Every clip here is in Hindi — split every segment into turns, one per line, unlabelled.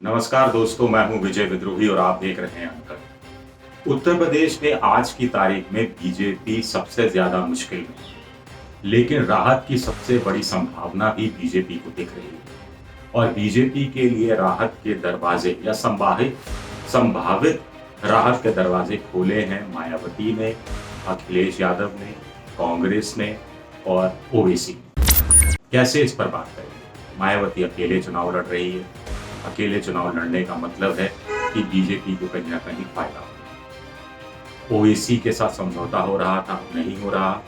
नमस्कार दोस्तों, मैं हूं विजय विद्रोही और आप देख रहे हैं अंकर। उत्तर प्रदेश में आज की तारीख में बीजेपी सबसे ज्यादा मुश्किल में है, लेकिन राहत की सबसे बड़ी संभावना भी बीजेपी को दिख रही है। और बीजेपी के लिए राहत के दरवाजे या संभावित संभावित राहत के दरवाजे खोले हैं मायावती ने, अखिलेश यादव ने, कांग्रेस ने और ओवैसी ने। कैसे, इस पर बात करेंगे। मायावती अकेले चुनाव लड़ रही है। अकेले चुनाव लड़ने का मतलब है कि बीजेपी को कहीं ना कहीं फायदा हो। ओवैसी के साथ समझौता हो रहा था, नहीं हो रहा।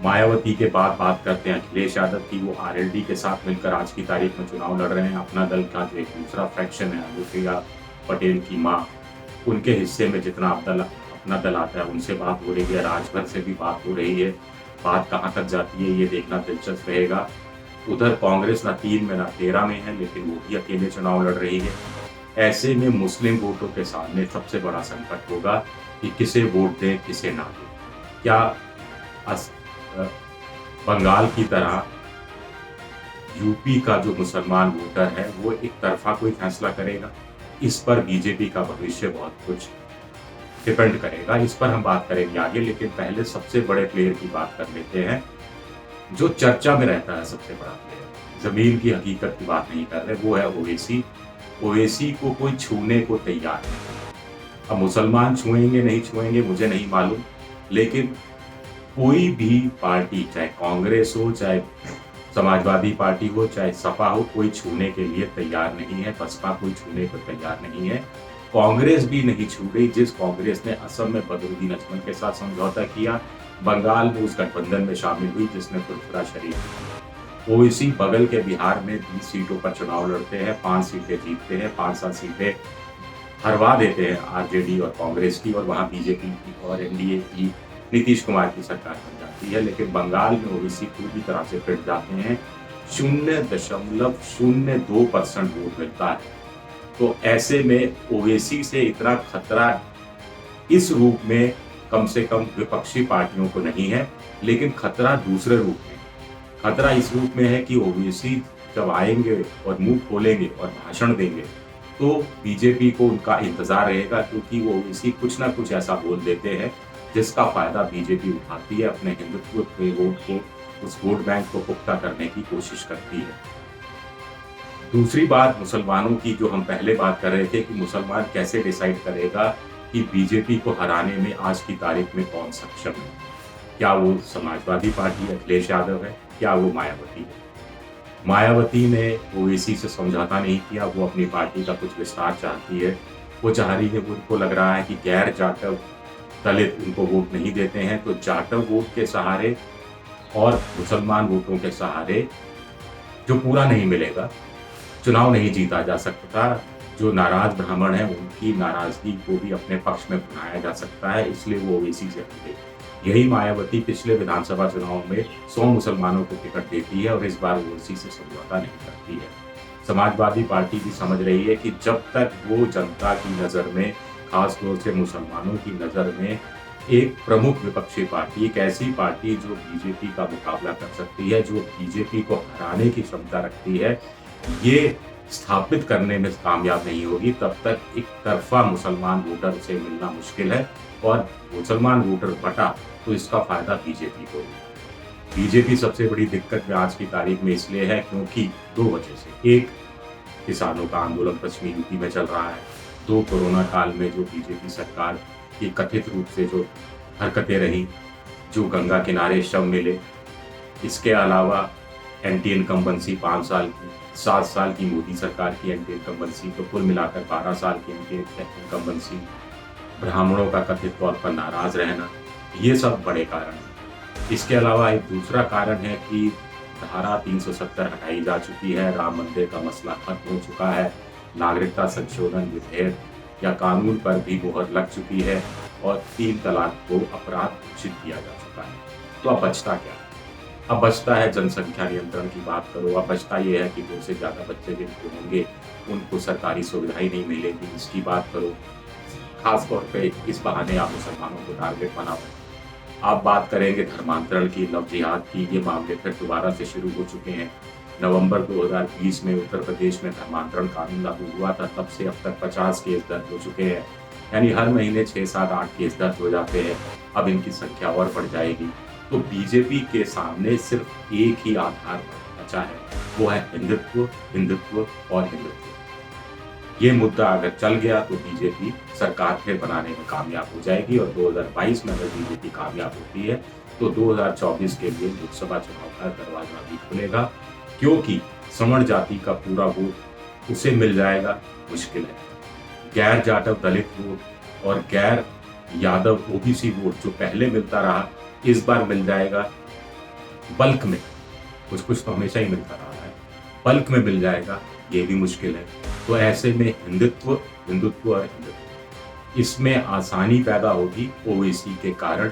मायावती के बाद बात करते हैं अखिलेश यादव की। वो आरएलडी के साथ मिलकर आज की तारीख में चुनाव लड़ रहे हैं। अपना दल का जो एक दूसरा फ्रैक्शन है, अनुप्रिया पटेल की माँ, उनके हिस्से में जितना अपना दल आता है उनसे बात हो रही है, राजभर से भी बात हो रही है। बात कहाँ तक जाती है ये देखना दिलचस्प रहेगा। उधर कांग्रेस ना 3 में ना 13 में है, लेकिन वो भी अकेले चुनाव लड़ रही है। ऐसे में मुस्लिम वोटों के सामने सबसे बड़ा संकट होगा कि किसे वोट दें, किसे ना दें। क्या बंगाल की तरह यूपी का जो मुसलमान वोटर है वो एक तरफा कोई फैसला करेगा? इस पर बीजेपी का भविष्य बहुत कुछ डिपेंड करेगा। इस पर हम बात करेंगे आगे, लेकिन पहले सबसे बड़े प्लेयर की बात कर लेते हैं जो चर्चा में रहता है। सबसे बड़ा प्लेयर, जमीन की हकीकत की बात नहीं कर रहे, वो है ओवैसी। ओवैसी को कोई छूने को तैयार नहीं। अब मुसलमान छुएंगे नहीं छुएंगे मुझे नहीं मालूम, लेकिन कोई भी पार्टी, चाहे कांग्रेस हो, चाहे समाजवादी पार्टी हो, चाहे सपा हो, कोई छूने के लिए तैयार नहीं है। बसपा कोई छूने को तैयार नहीं है। कांग्रेस भी नहीं छू रही। जिस कांग्रेस ने असम में बदरुद्दीन अजमल के साथ समझौता किया, बंगाल में उस गठबंधन में शामिल हुई जिसने फुरफुरा शरीफ। ओवैसी बगल के बिहार में 20 सीटों पर चुनाव लड़ते हैं, 5 सीटें जीतते हैं, 5-7 सीटें हरवा देते हैं आरजेडी और कांग्रेस की, और वहां बीजेपी की और एनडीए की, नीतीश कुमार की सरकार बन जाती है। लेकिन बंगाल में ओवैसी पूरी तरह से पिट जाते हैं। 0.02% वोट मिलता है। तो ऐसे में ओवैसी से इतना खतरा इस रूप में कम से कम विपक्षी पार्टियों को नहीं है, लेकिन खतरा दूसरे रूप में। खतरा इस रूप में है कि ओवैसी जब आएंगे और मुंह खोलेंगे और भाषण देंगे तो बीजेपी को उनका इंतजार रहेगा, क्योंकि वो ओवैसी कुछ ना कुछ ऐसा बोल देते हैं जिसका फायदा बीजेपी उठाती है, अपने हिंदुत्व के वोट को, उस वोट बैंक को पुख्ता करने की कोशिश करती है। दूसरी बात मुसलमानों की, जो हम पहले बात कर रहे थे कि मुसलमान कैसे डिसाइड करेगा कि बीजेपी को हराने में आज की तारीख में कौन सक्षम है। क्या वो समाजवादी पार्टी अखिलेश यादव है, क्या वो मायावती है? मायावती ने ओवैसी से समझौता नहीं किया। वो अपनी पार्टी का कुछ विस्तार चाहती है। वो चाह रही है, उनको लग रहा है कि गैर जाटव दलित उनको वोट नहीं देते हैं, तो जाटव वोट के सहारे और मुसलमान वोटों के सहारे जो पूरा नहीं मिलेगा, चुनाव नहीं जीता जा सकता। जो नाराज ब्राह्मण हैं उनकी नाराजगी को भी अपने पक्ष में बनाया जा सकता है, इसलिए वो ओवैसी से हटे। यही मायावती पिछले विधानसभा चुनाव में 100 मुसलमानों को टिकट देती है और इस बार ओवैसी से समझौता नहीं करती है। समाजवादी पार्टी भी समझ रही है कि जब तक वो जनता की नज़र में, खासतौर से मुसलमानों की नज़र में, एक प्रमुख विपक्षी पार्टी, एक ऐसी पार्टी जो बीजेपी का मुकाबला कर सकती है, जो बीजेपी को हराने की क्षमता रखती है, ये स्थापित करने में कामयाब नहीं होगी, तब तक एक तरफा मुसलमान वोटर से मिलना मुश्किल है। और मुसलमान वोटर बटा तो इसका फायदा बीजेपी को होगा। बीजेपी सबसे बड़ी दिक्कत में आज की तारीख में इसलिए है क्योंकि 2 वजह से। एक, किसानों का आंदोलन पश्चिमी यूपी में चल रहा है। 2, कोरोना काल में जो बीजेपी सरकार की कथित रूप से जो हरकतें रही, जो गंगा किनारे शव मिले। इसके अलावा एंटी इनकम्बेंसी 5 साल की, 7 साल की मोदी सरकार की एंटी इनकम्बेंसी, तो कुल मिलाकर 12 साल की एंटी इनकम्बेंसी, ब्राह्मणों का कथित तौर पर नाराज रहना, ये सब बड़े कारण हैं। इसके अलावा एक दूसरा कारण है कि धारा 370 हटाई जा चुकी है, राम मंदिर का मसला खत्म हो चुका है, नागरिकता संशोधन विधेयक या कानून पर भी मुहर लग चुकी है और 3 तलाक को अपराध घोषित किया जा चुका है। तो अब बचता क्या? अब बचता है जनसंख्या नियंत्रण की बात करो। अब बचता ये है कि 2 से ज़्यादा बच्चे जिनको होंगे उनको सरकारी सुविधाएं नहीं मिलेगी, इसकी बात करो। खास तौर पे इस बहाने आप मुसलमानों को टारगेट बनाओ। आप बात करेंगे धर्मांतरण की, लव जिहाद की, ये मामले फिर दोबारा से शुरू हो चुके हैं। नवंबर 2020 में उत्तर प्रदेश में धर्मांतरण कानून लागू हुआ था, तब से अब तक 50 केस दर्ज हो चुके हैं। यानी हर महीने 6, 7, 8 केस दर्ज हो जाते हैं। अब इनकी संख्या और बढ़ जाएगी। तो बीजेपी के सामने सिर्फ एक ही आधार बचा है, वो है हिंदुत्व, हिंदुत्व और हिंदुत्व। ये मुद्दा अगर चल गया तो बीजेपी सरकार फिर बनाने में कामयाब हो जाएगी, और 2022 में अगर बीजेपी कामयाब होती है तो 2024 के लिए लोकसभा चुनाव का दरवाजा भी खुलेगा, क्योंकि सवर्ण जाति का पूरा वोट उसे मिल जाएगा, मुश्किल है। गैर जाटव दलित वोट और गैर यादव ओबीसी वोट जो पहले मिलता रहा, इस बार मिल जाएगा बल्क में। कुछ कुछ तो हमेशा ही मिलता रहा है, बल्क में मिल जाएगा, ये भी मुश्किल है। तो ऐसे में हिंदुत्व, हिंदुत्व और हिंदुत्व, इसमें आसानी पैदा होगी ओवैसी के कारण।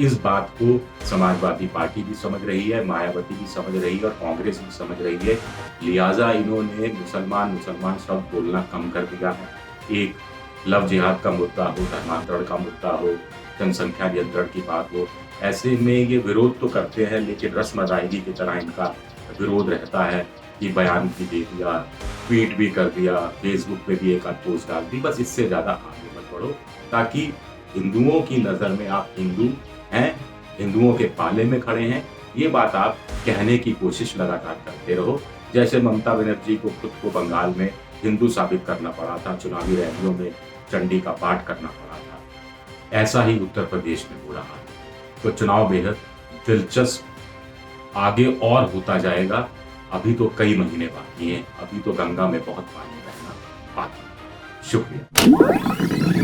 इस बात को समाजवादी पार्टी भी समझ रही है, मायावती भी समझ रही है और कांग्रेस भी समझ रही है। लिहाजा इन्होंने मुसलमान मुसलमान शब्द बोलना कम कर दिया है। एक लव जिहाद का मुद्दा हो, धर्मांतरण का मुद्दा हो, जनसंख्या नियंत्रण की बात हो, ऐसे में ये विरोध तो करते हैं, लेकिन रस्म अदायगी की तरह इनका विरोध रहता है कि बयान भी दे दिया, ट्वीट भी कर दिया, फेसबुक पे भी एक आध पोस्ट डाल दी, बस इससे ज़्यादा आगे मत बढ़ो, ताकि हिंदुओं की नज़र में आप हिंदू हैं, हिंदुओं के पाले में खड़े हैं, ये बात आप कहने की कोशिश लगातार करते रहो। जैसे ममता बनर्जी को खुद को बंगाल में हिंदू साबित करना पड़ा था, चुनावी रैलियों में चंडी का पाठ करना पड़ा था, ऐसा ही उत्तर प्रदेश में हो रहा है। तो चुनाव बेहद दिलचस्प आगे और होता जाएगा। अभी तो कई महीने बाकी हैं, अभी तो गंगा में बहुत पानी बहना बाकी है। शुक्रिया।